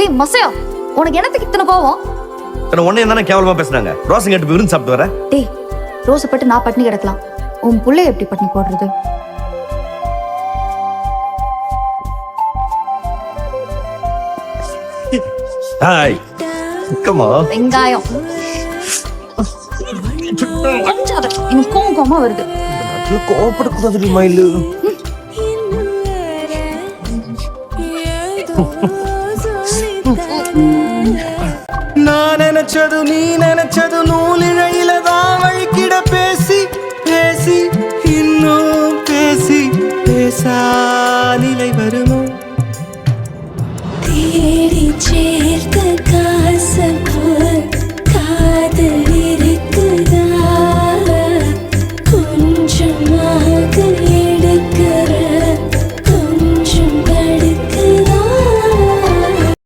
டேய் மசையா, உனக்கு என்னத்துக்கு இத்தனை கோவம்? உன்னை என்ன கேவலமா பேசுனாங்க? ரோசம் கேட்டு விருந்து சாப்பிட்டு வர. டேய், ரோசப்பட்டு நான் பட்டினி கிடக்கலாம், உன் புள்ளைய எப்படி பட்டினி போடுறது? ஹாய் கமா வெங்காயம் எனக்கு கோவமா வருது. கோவப்படக்கூடாது மயிலு. நான் நினைச்சது நீ நினைச்சது நூலிழையில தான் வழிக்கிட பேசி பேசி இன்னும் பேசி பேசா நிலை வருமோ? தேடி